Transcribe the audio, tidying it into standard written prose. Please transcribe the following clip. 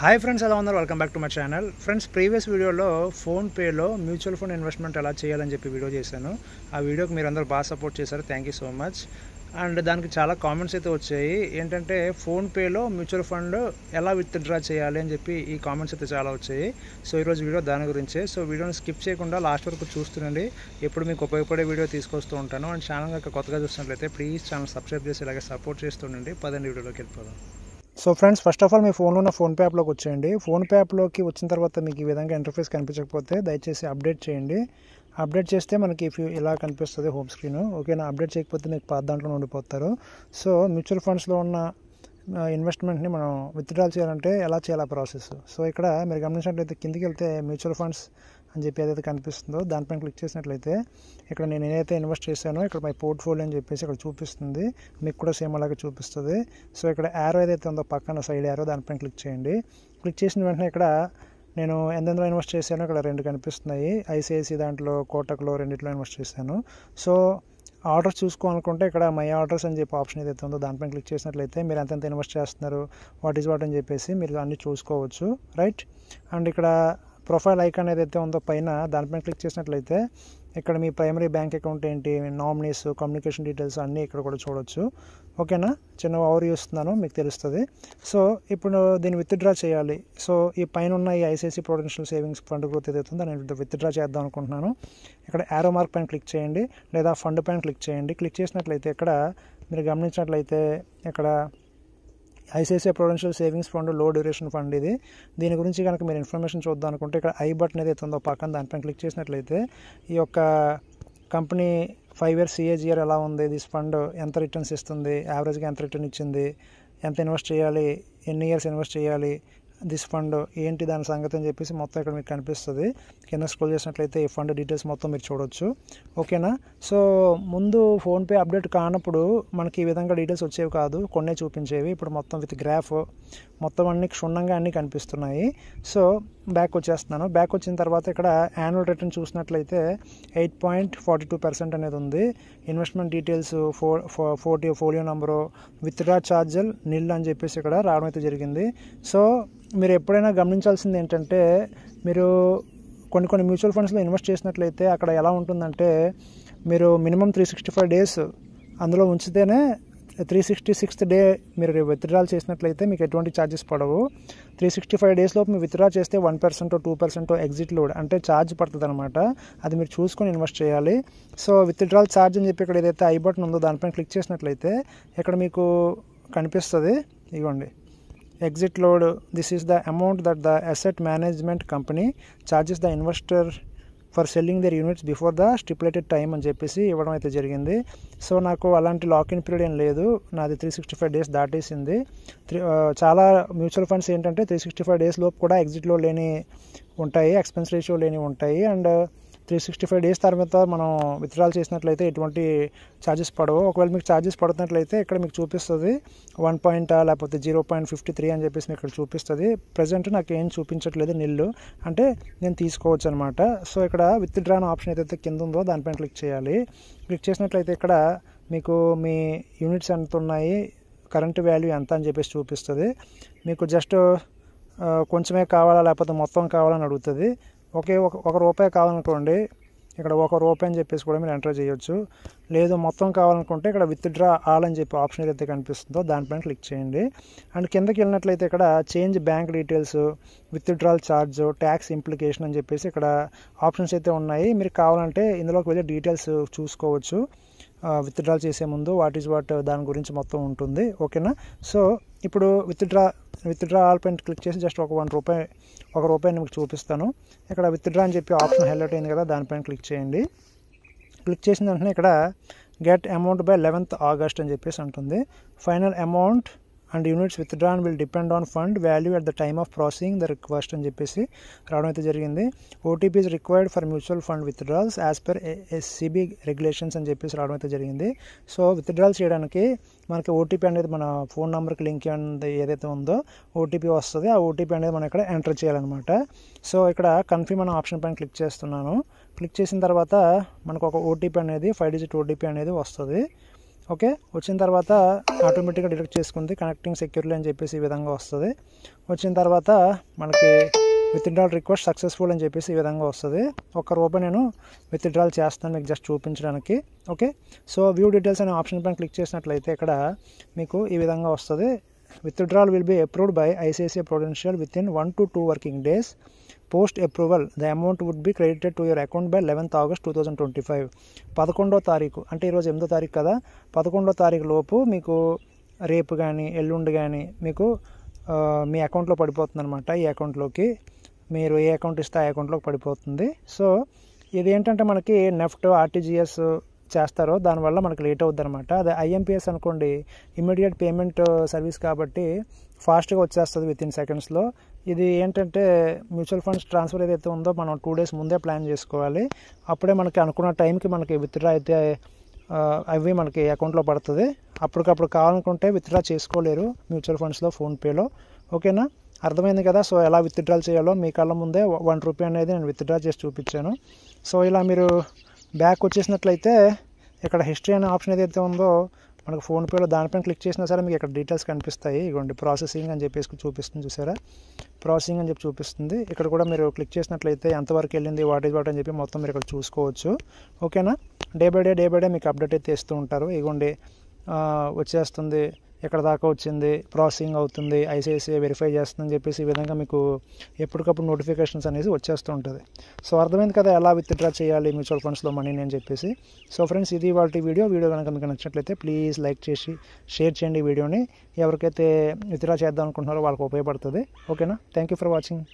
Hi friends, ఎలా ఉన్నారు? Welcome back to my channel. Friends, previous వీడియోలో ఫోన్పేలో మ్యూచువల్ ఫండ్ ఇన్వెస్ట్మెంట్ ఎలా చేయాలని చెప్పి వీడియో చేశాను. ఆ వీడియోకి మీరు అందరూ బాగా సపోర్ట్ చేశారు. Thank you so much. And దానికి చాలా కామెంట్స్ అయితే వచ్చాయి. ఏంటంటే ఫోన్పేలో మ్యూచువల్ ఫండ్ ఎలా విత్డ్రా చేయాలి అని చెప్పి ఈ కామెంట్స్ అయితే చాలా వచ్చాయి. సో ఈరోజు వీడియో దాని గురించే. సో వీడియోని స్కిప్ చేయకుండా లాస్ట్ వరకు చూస్తుండండి. ఎప్పుడు మీకు ఉపయోగపడే వీడియో తీసుకొస్తూ ఉంటాను. అండ్ ఛానల్ కనుక కొత్తగా చూస్తున్నట్లయితే ప్లీజ్ ఛానల్ సబ్స్క్రైబ్ చేసి ఇలాగే సపోర్ట్ చేస్తుండండి. పదండి వీడియోలోకి వెళ్ళిపోదాం. So friends, first of all మీ ఫోన్లో ఉన్న ఫోన్పే యాప్లోకి వచ్చేయండి. ఫోన్పే యాప్లోకి వచ్చిన తర్వాత మీకు ఈ విధంగా ఇంటర్ఫేస్ కనిపించకపోతే దయచేసి అప్డేట్ చేయండి. అప్డేట్ చేస్తే మనకి ఇలా కనిపిస్తుంది హోమ్ స్క్రీన్. ఓకేనా? అప్డేట్ చేయకపోతే మీకు పాత దాంట్లో ఉండిపోతారు. సో మ్యూచువల్ ఫండ్స్లో ఉన్న ఇన్వెస్ట్మెంట్ని మనం విత్డ్రా చేయాలంటే ఎలా చేయాలి ప్రాసెస్. సో ఇక్కడ మీరు గమనించినట్లయితే కిందికి వెళ్తే మ్యూచువల్ ఫండ్స్ అని చెప్పి ఏదైతే కనిపిస్తుందో దానిపైన క్లిక్ చేసినట్లయితే ఇక్కడ నేను ఏదైతే ఇన్వెస్ట్ చేశానో ఇక్కడ మై పోర్ట్ఫోలియో అని చెప్పేసి ఇక్కడ చూపిస్తుంది. మీకు కూడా సేమ్ అలాగే చూపిస్తుంది. సో ఇక్కడ యారో ఏదైతే ఉందో పక్కన సైడ్ యారో దానిపైన క్లిక్ చేయండి. క్లిక్ చేసిన వెంటనే ఇక్కడ నేను ఎందెందులో ఇన్వెస్ట్ చేశానో ఇక్కడ 2 కనిపిస్తున్నాయి. ఐసిఐసి దాంట్లో, కోటక్లో రెండిట్లో ఇన్వెస్ట్ చేశాను. సో ఆర్డర్స్ చూసుకోవాలనుకుంటే ఇక్కడ మై ఆర్డర్స్ అని చెప్పి ఆప్షన్ ఏదైతే ఉందో దానిపైన క్లిక్ చేసినట్లయితే మీరు ఎంతెంత ఇన్వెస్ట్ చేస్తున్నారు, వాట్ ఈజ్ వాట్ అని చెప్పేసి మీరు అన్నీ చూసుకోవచ్చు. రైట్? అండ్ ఇక్కడ ప్రొఫైల్ ఐకాన్ ఏదైతే ఉందో పైన దానిపైన క్లిక్ చేసినట్లయితే ఇక్కడ మీ ప్రైమరీ బ్యాంక్ అకౌంట్ ఏంటి, నామినీస్, కమ్యూనికేషన్ డీటెయిల్స్ అన్నీ ఇక్కడ కూడా చూడొచ్చు. ఓకేనా? చిన్న ఓవర్ ఇస్తున్నాను, మీకు తెలుస్తుంది. సో ఇప్పుడు దీన్ని విత్డ్రా చేయాలి. సో ఈ పైన ఉన్న ఈ ICICI Prudential savings fund growth ఏదైతే ఉందో నేను విత్డ్రా చేద్దాం అనుకుంటున్నాను. ఇక్కడ యారో మార్క్ పైన క్లిక్ చేయండి, లేదా ఫండ్ పైన క్లిక్ చేయండి. క్లిక్ చేసినట్లయితే ఇక్కడ మీరు గమనించినట్లయితే ఇక్కడ ఐసిఐసిఐ ప్రొడెన్షియల్ సేవింగ్స్ ఫండ్ లో డ్యూరేషన్ ఫండ్ ఇది. దీని గురించి కనుక మీరు ఇన్ఫర్మేషన్ చూద్దాం అనుకుంటే ఇక్కడ ఐ బటన్ ఏదైతే ఉందో పక్కన దానిపైన క్లిక్ చేసినట్లయితే ఈ యొక్క కంపెనీ 5 years CAGR ఎలా ఉంది, దిస్ ఫండ్ ఎంత రిటర్న్స్ ఇస్తుంది, యావరేజ్గా ఎంత రిటర్న్ ఇచ్చింది, ఎంత ఇన్వెస్ట్ చేయాలి, ఎన్ని ఇయర్స్ ఇన్వెస్ట్ చేయాలి, దిస్ ఫండ్ ఏంటి దాని సంగతి అని చెప్పేసి మొత్తం ఇక్కడ మీకు కనిపిస్తుంది. కింద స్క్రోల్ చేసినట్లయితే ఈ ఫండ్ డీటెయిల్స్ మొత్తం మీరు చూడొచ్చు. ఓకేనా? సో ముందు ఫోన్పే అప్డేట్ కానప్పుడు మనకి ఈ విధంగా డీటెయిల్స్ వచ్చేవి కాదు, కొన్నే చూపించేవి. ఇప్పుడు మొత్తం విత్ గ్రాఫ్ మొత్తం అన్ని క్షుణ్ణంగా అన్నీ కనిపిస్తున్నాయి. సో బ్యాక్ వచ్చేస్తున్నాను. బ్యాక్ వచ్చిన తర్వాత ఇక్కడ యాన్యువల్ రిటర్న్ చూసినట్లయితే 8.42% అనేది ఉంది. Investment details, folio number, withdraw charges nil అని చెప్పేసి ఇక్కడ రావడం అయితే జరిగింది. సో మీరు ఎప్పుడైనా గమనించాల్సింది ఏంటంటే మీరు కొన్ని మ్యూచువల్ ఫండ్స్లో ఇన్వెస్ట్ చేసినట్లయితే అక్కడ ఎలా ఉంటుందంటే మీరు మినిమం 365 days అందులో ఉంచితేనే 366th డే మీరు విత్డ్రాల్ చేసినట్లయితే మీకు ఎటువంటి ఛార్జెస్ పడవు. 365 days లోపు మీరు విత్డ్రా చేస్తే 1% 2% ఎగ్జిట్ లోడ్ అంటే ఛార్జ్ పడుతుంది అనమాట. అది మీరు చూసుకొని ఇన్వెస్ట్ చేయాలి. సో విత్డ్రాల్ ఛార్జ్ అని చెప్పి ఇక్కడ ఏదైతే ఐ బటన్ ఉందో దానిపైన క్లిక్ చేసినట్లయితే ఇక్కడ మీకు కనిపిస్తుంది. ఇదిగోండి, exit load, this is the amount that the asset management company charges the investor for selling their units before the stipulated time అని చెప్పేసి ఇవ్వడం అయితే జరిగింది. సో నాకు అలాంటి లాకిన్ పీరియడ్ ఏం లేదు, నాది 365 days దాటేసింది. చాలా మ్యూచువల్ ఫండ్స్ ఏంటంటే 365 days లోపు కూడా ఎగ్జిట్ లోడ్ లేని ఉంటాయి, ఎక్స్పెన్స్ రేషియో లేని ఉంటాయి. అండ్ 365 days తర్వాత మనం విత్డ్రాల్ చేసినట్లయితే ఎటువంటి ఛార్జెస్ పడవు. ఒకవేళ మీకు ఛార్జెస్ పడుతున్నట్లయితే ఇక్కడ మీకు చూపిస్తుంది 1 లేకపోతే 0.53 అని చెప్పేసి మీకు ఇక్కడ చూపిస్తుంది. ప్రజెంట్ నాకు ఏం చూపించట్లేదు, నిల్లు అంటే నేను తీసుకోవచ్చు అనమాట. సో ఇక్కడ విత్డ్రా అనే ఆప్షన్ ఏదైతే కింద ఉందో దానిపైన క్లిక్ చేయాలి. క్లిక్ చేసినట్లయితే ఇక్కడ మీకు మీ యూనిట్స్ ఎంత ఉన్నాయి, కరెంట్ వాల్యూ ఎంత అని చెప్పేసి చూపిస్తుంది. మీకు జస్ట్ కొంచెమే కావాలా లేకపోతే మొత్తం కావాలని అడుగుతుంది. ₹1 కావాలనుకోండి, ఇక్కడ ₹1 అని చెప్పేసి కూడా మీరు ఎంటర్ చేయొచ్చు. లేదు మొత్తం కావాలనుకుంటే ఇక్కడ విత్డ్రా ఆల్ అని చెప్పి ఆప్షన్ ఏదైతే కనిపిస్తుందో దానిపైన క్లిక్ చేయండి. అండ్ కిందకి వెళ్ళినట్లయితే ఇక్కడ change bank details, withdrawal charge, tax implication అని చెప్పేసి ఇక్కడ ఆప్షన్స్ అయితే ఉన్నాయి. మీరు కావాలంటే ఇందులోకి వెళ్ళి డీటెయిల్స్ చూసుకోవచ్చు. విత్డ్రాల్ చేసే ముందు వాట్ ఈజ్ వాట్ దాని గురించి మొత్తం ఉంటుంది. ఓకేనా? సో ఇప్పుడు విత్డ్రా ఆల్ పైన క్లిక్ చేసి జస్ట్ ₹1 మీకు చూపిస్తాను. ఇక్కడ విత్డ్రా అని చెప్పి ఆప్షన్ హైలైట్ అయింది కదా, దానిపైన క్లిక్ చేయండి. క్లిక్ చేసిన వెంటనే ఇక్కడ get amount by 11th August అని చెప్పేసి ఉంటుంది. Final amount and units withdrawn will depend on fund value at the time of processing the request అని చెప్పేసి రావడం అయితే జరిగింది. OTP is required for mutual fund withdrawals as per SCB regulations అని చెప్పేసి రావడం అయితే జరిగింది. సో విత్డ్రాల్ చేయడానికి మనకి ఓటీపీ అనేది మన ఫోన్ నెంబర్కి లింక్ ఏదైతే ఉందో ఓటీపీ వస్తుంది. ఆ ఓటీపీ అనేది మనం ఇక్కడ ఎంటర్ చేయాలన్నమాట. సో ఇక్కడ కన్ఫర్మ్ అనే ఆప్షన్ పైన క్లిక్ చేస్తున్నాను. క్లిక్ చేసిన తర్వాత మనకు ఒక ఓటీపీ అనేది 5 digit ఓటీపీ అనేది వస్తుంది. ఓకే, వచ్చిన తర్వాత ఆటోమేటిక్గా డిటెక్ట్ చేసుకుంది కనెక్టింగ్ సెక్యూర్లీ అని చెప్పేసి ఈ విధంగా వస్తుంది. వచ్చిన తర్వాత మనకి విత్డ్రాల్ రిక్వెస్ట్ సక్సెస్ఫుల్ అని చెప్పేసి ఈ విధంగా వస్తుంది. ₹1 నేను విత్డ్రాల్ చేస్తాను మీకు జస్ట్ చూపించడానికి. ఓకే, సో వ్యూ డీటెయిల్స్ అనే ఆప్షన్ పైన క్లిక్ చేసినట్లయితే ఇక్కడ మీకు ఈ విధంగా వస్తుంది. Withdrawal will be approved by ICICI Prudential within 1 to 2 working days. Post approval the amount would be credited to your account by 11th August 2025. 11వ తారీఖు అంటే ఈరోజు 8వ తారీఖు కదా, 11వ తారీఖు లోపు మీకు రేపు కానీ ఎల్లుండి కానీ మీకు మీ అకౌంట్లో పడిపోతుంది అనమాట. ఈ అకౌంట్లోకి మీరు ఏ అకౌంట్ ఇస్తే ఆ అకౌంట్లోకి పడిపోతుంది. సో ఇది ఏంటంటే మనకి నెఫ్ట్ ఆర్టీజీఎస్ చేస్తారో దానివల్ల మనకి లేట్ అవుద్ది అనమాట. అదే ఐఎంపిఎస్ అనుకోండి, ఇమ్మీడియట్ పేమెంట్ సర్వీస్ కాబట్టి ఫాస్ట్గా వచ్చేస్తుంది విత్ ఇన్ సెకండ్స్లో. ఇది ఏంటంటే మ్యూచువల్ ఫండ్స్ ట్రాన్స్ఫర్ ఏదైతే ఉందో మనం 2 days ముందే ప్లాన్ చేసుకోవాలి. అప్పుడే మనకి అనుకున్న టైంకి మనకి విత్డ్రా అయితే అవి మనకి అకౌంట్లో పడుతుంది. అప్పటికప్పుడు కావాలనుకుంటే విత్డ్రా చేసుకోలేరు మ్యూచువల్ ఫండ్స్లో, ఫోన్పేలో. ఓకేనా, అర్థమైంది కదా. సో ఎలా విత్డ్రాల్ చేయాలో మీ కళ్ళ ముందే ₹1 అనేది నేను విత్డ్రా చేసి చూపించాను. సో ఇలా మీరు బ్యాక్ వచ్చేసినట్లయితే ఇక్కడ హిస్టరీ అనే ఆప్షన్ ఏదైతే ఉందో మనకు ఫోన్పేలో దానిపైన క్లిక్ చేసినా సరే మీకు ఇక్కడ డీటెయిల్స్ కనిపిస్తాయి. ఇదిగోండి ప్రాసెసింగ్ అని చెప్పేసి చూపిస్తుంది, చూసారా, ప్రాసెసింగ్ అని చెప్పి చూపిస్తుంది. ఇక్కడ కూడా మీరు క్లిక్ చేసినట్లయితే ఎంతవరకు వెళ్ళింది, వాట్ అని చెప్పి మొత్తం మీరు ఇక్కడ చూసుకోవచ్చు. ఓకేనా, డే బై డే మీకు అప్డేట్ అయితే ఇస్తూ ఉంటారు. ఇదిగోండి వచ్చేస్తుంది, ఎక్కడ దాకా వచ్చింది, ప్రాసెసింగ్ అవుతుంది, ఐసిఐసిఐ వెరిఫై చేస్తుందని చెప్పేసి ఈ విధంగా మీకు ఎప్పటికప్పుడు నోటిఫికేషన్స్ అనేది వచ్చేస్తూ ఉంటుంది. సో అర్థమైంది కదా ఎలా విత్డ్రా చేయాలి మ్యూచువల్ ఫండ్స్లో మనీని అని చెప్పేసి. సో ఫ్రెండ్స్, ఇది వాటి వీడియో కనుక మీకు నచ్చినట్లయితే ప్లీజ్ లైక్ చేసి షేర్ చేయండి ఈ వీడియోని. ఎవరికైతే విత్డ్రా చేద్దాం అనుకుంటున్నారో వాళ్ళకి ఉపయోగపడుతుంది. ఓకేనా, థ్యాంక్ యూ ఫర్ వాచింగ్.